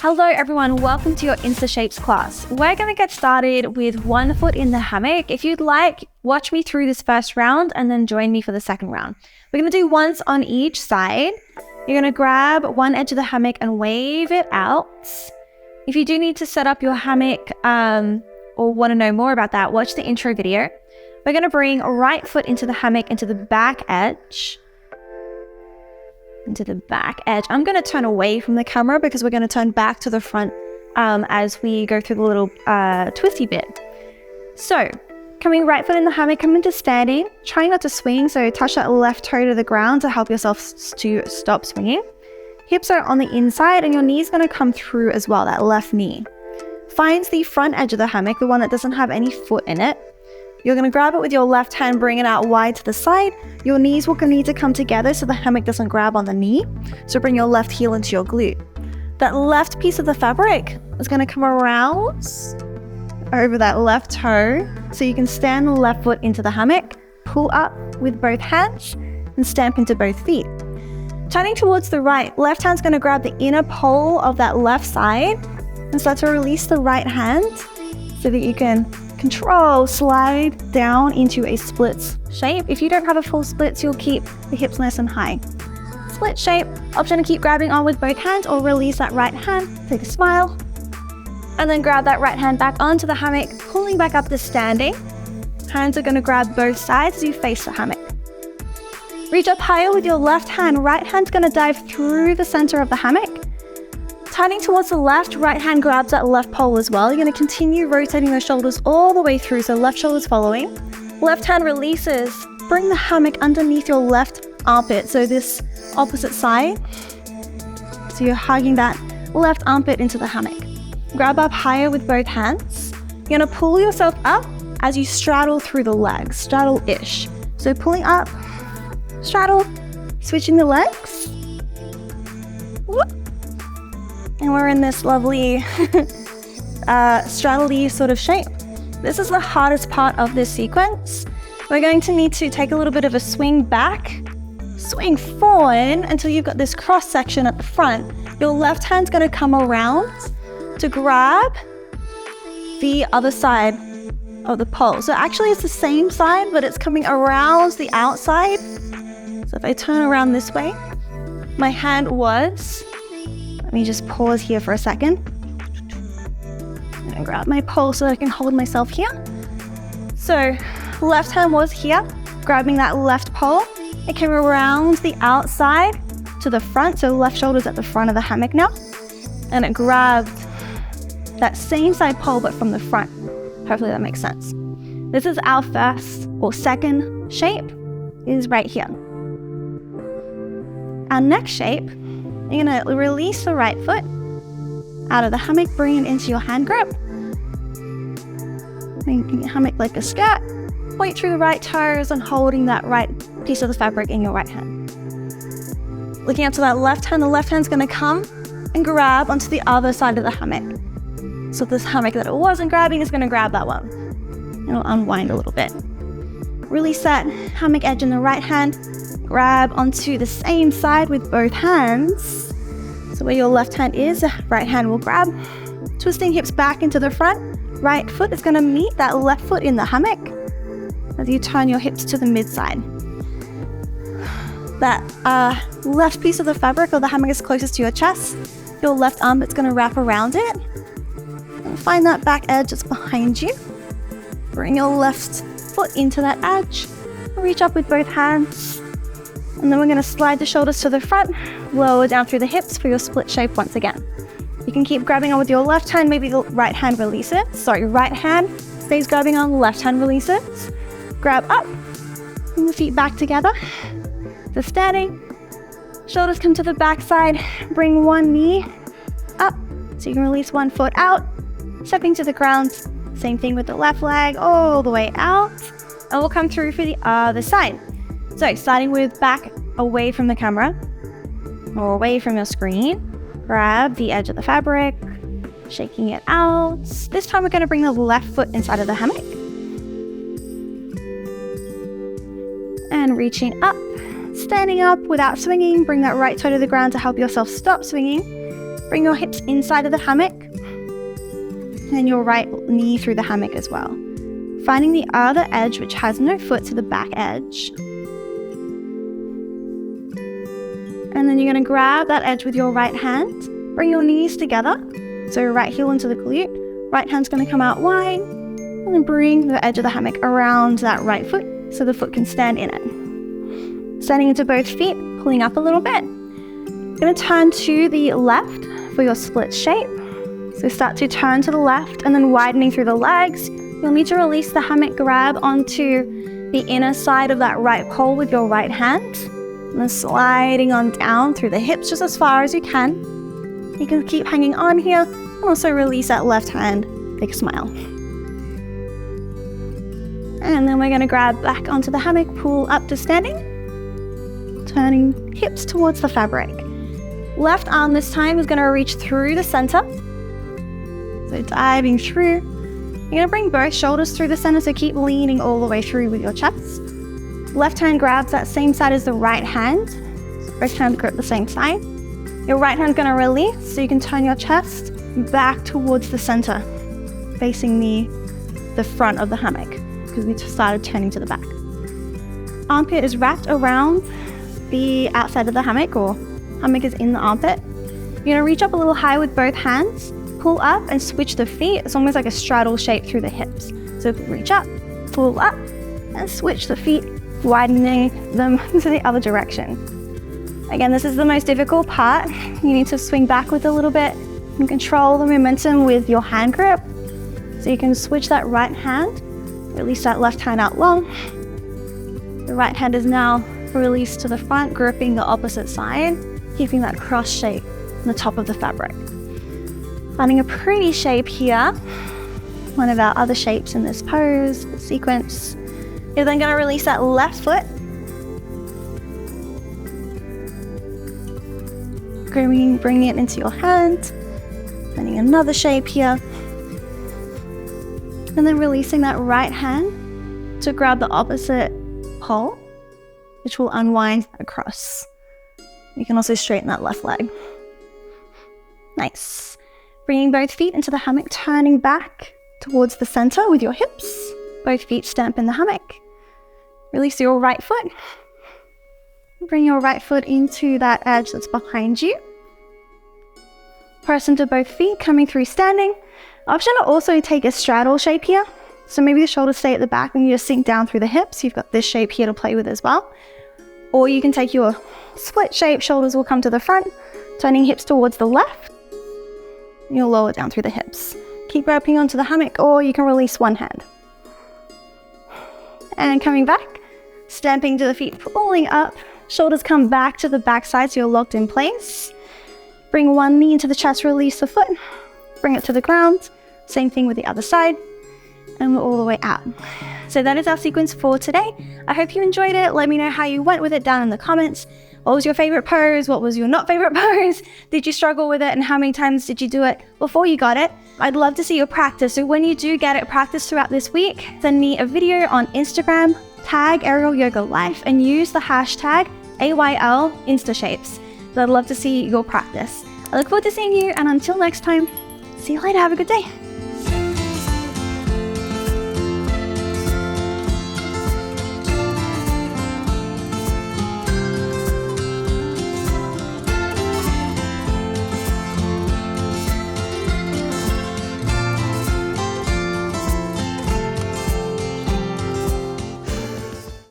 Hello everyone, welcome to your Instashapes class. We're going to get started with 1 foot in the hammock. If you'd like, watch me through this first round and then join me for the second round. We're going to do once on each side. You're going to grab one edge of the hammock and wave it out. If you do need to set up your hammock or want to know more about that, watch the intro video. We're going to bring right foot into the hammock, into the back edge. I'm going to turn away from the camera because we're going to turn back to the front as we go through the little twisty bit. So, coming right foot in the hammock, come into standing. Try not to swing, so touch that left toe to the ground to help yourself to stop swinging. Hips are on the inside and your knee's going to come through as well, that left knee. Find the front edge of the hammock, the one that doesn't have any foot in it. You're going to grab it with your left hand, bring it out wide to the side. Your knees will need to come together so the hammock doesn't grab on the knee. So bring your left heel into your glute. That left piece of the fabric is going to come around over that left toe. So you can stand the left foot into the hammock, pull up with both hands, and stamp into both feet. Turning towards the right, left hand's going to grab the inner pole of that left side and start to release the right hand so that you can slide down into a splits shape. If you don't have a full splits, you'll keep the hips nice and high. Split shape, option to keep grabbing on with both hands or release that right hand, take a smile, and then grab that right hand back onto the hammock, pulling back up to standing. Hands are going to grab both sides as you face the hammock. Reach up higher with your left hand, right hand's going to dive through the center of the hammock. Turning towards the left, right hand grabs that left pole as well. You're going to continue rotating the shoulders all the way through, so left shoulder's following. Left hand releases. Bring the hammock underneath your left armpit, so this opposite side. So you're hugging that left armpit into the hammock. Grab up higher with both hands. You're going to pull yourself up as you straddle through the legs, straddle-ish. So pulling up, straddle, switching the legs. Whoop. And we're in this lovely straddle-y sort of shape. This is the hardest part of this sequence. We're going to need to take a little bit of a swing back, swing forward until you've got this cross section at the front. Your left hand's going to come around to grab the other side of the pole. So actually it's the same side, but it's coming around the outside. So if I turn around this way, my hand was... Let me just pause here for a second. And grab my pole so I can hold myself here. So left hand was here, grabbing that left pole. It came around the outside to the front, so left shoulder's at the front of the hammock now. And it grabbed that same side pole but from the front. Hopefully that makes sense. This is our first or second shape, is right here. Our next shape, you're going to release the right foot out of the hammock, bring it into your hand grip. Making your hammock like a skirt. Point through the right toes and holding that right piece of the fabric in your right hand. Looking up to that left hand, the left hand's going to come and grab onto the other side of the hammock. So this hammock that it wasn't grabbing is going to grab that one. It'll unwind a little bit. Release that hammock edge in the right hand. Grab onto the same side with both hands. So where your left hand is, the right hand will grab. Twisting hips back into the front. Right foot is going to meet that left foot in the hammock as you turn your hips to the mid-side. That left piece of the fabric or the hammock is closest to your chest. Your left arm is going to wrap around it. And find that back edge that's behind you. Bring your left foot into that edge. Reach up with both hands. And then we're going to slide the shoulders to the front, lower down through the hips for your split shape once again. You can keep grabbing on with your left hand, maybe the right hand releases. Right hand stays grabbing on, left hand releases. Grab up, bring the feet back together. So standing, shoulders come to the back side, bring one knee up so you can release one foot out. Stepping to the ground, same thing with the left leg, all the way out. And we'll come through for the other side. So starting with back away from the camera or away from your screen, grab the edge of the fabric, shaking it out. This time we're going to bring the left foot inside of the hammock. And reaching up, standing up without swinging, bring that right toe to the ground to help yourself stop swinging. Bring your hips inside of the hammock and your right knee through the hammock as well. Finding the other edge which has no foot to the back edge. And then you're going to grab that edge with your right hand. Bring your knees together. So right heel into the glute. Right hand's going to come out wide. And then bring the edge of the hammock around that right foot so the foot can stand in it. Standing into both feet, pulling up a little bit. Going to turn to the left for your split shape. So start to turn to the left and then widening through the legs. You'll need to release the hammock, grab onto the inner side of that right pole with your right hand. And then sliding on down through the hips just as far as you can. You can keep hanging on here and also release that left hand. Big smile. And then we're going to grab back onto the hammock, pull up to standing. Turning hips towards the fabric. Left arm this time is going to reach through the center. So diving through. You're going to bring both shoulders through the center, so keep leaning all the way through with your chest. Left hand grabs that same side as the right hand. So both hands grip the same side. Your right hand's going to release, so you can turn your chest back towards the center, facing the front of the hammock, because we just started turning to the back. Armpit is wrapped around the outside of the hammock, or hammock is in the armpit. You're going to reach up a little high with both hands, pull up and switch the feet. It's almost like a straddle shape through the hips. So reach up, pull up, and switch the feet, widening them to the other direction. Again, this is the most difficult part. You need to swing backwards a little bit and control the momentum with your hand grip. So you can switch that right hand, release that left hand out long. The right hand is now released to the front, gripping the opposite side, keeping that cross shape on the top of the fabric. Finding a pretty shape here, one of our other shapes in this pose, sequence. You're then going to release that left foot. Bringing it into your hand. Finding another shape here. And then releasing that right hand to grab the opposite pole, which will unwind across. You can also straighten that left leg. Nice. Bringing both feet into the hammock, turning back towards the center with your hips. Both feet stamp in the hammock. Release your right foot. Bring your right foot into that edge that's behind you. Press into both feet, coming through standing. Option to also take a straddle shape here. So maybe the shoulders stay at the back and you just sink down through the hips. You've got this shape here to play with as well. Or you can take your split shape, shoulders will come to the front, turning hips towards the left. You'll lower down through the hips. Keep wrapping onto the hammock, or you can release one hand. And coming back, stamping to the feet, pulling up. Shoulders come back to the back side so you're locked in place. Bring one knee into the chest, release the foot. Bring it to the ground. Same thing with the other side. And we're all the way out. So that is our sequence for today. I hope you enjoyed it. Let me know how you went with it down in the comments. What was your favorite pose? What was your not favorite pose? Did you struggle with it? And how many times did you do it before you got it? I'd love to see your practice. So when you do get it, practice throughout this week. Send me a video on Instagram, tag Aerial Yoga Life, and use the hashtag AYL Instashapes. So I'd love to see your practice. I look forward to seeing you, and until next time, see you later. Have a good day.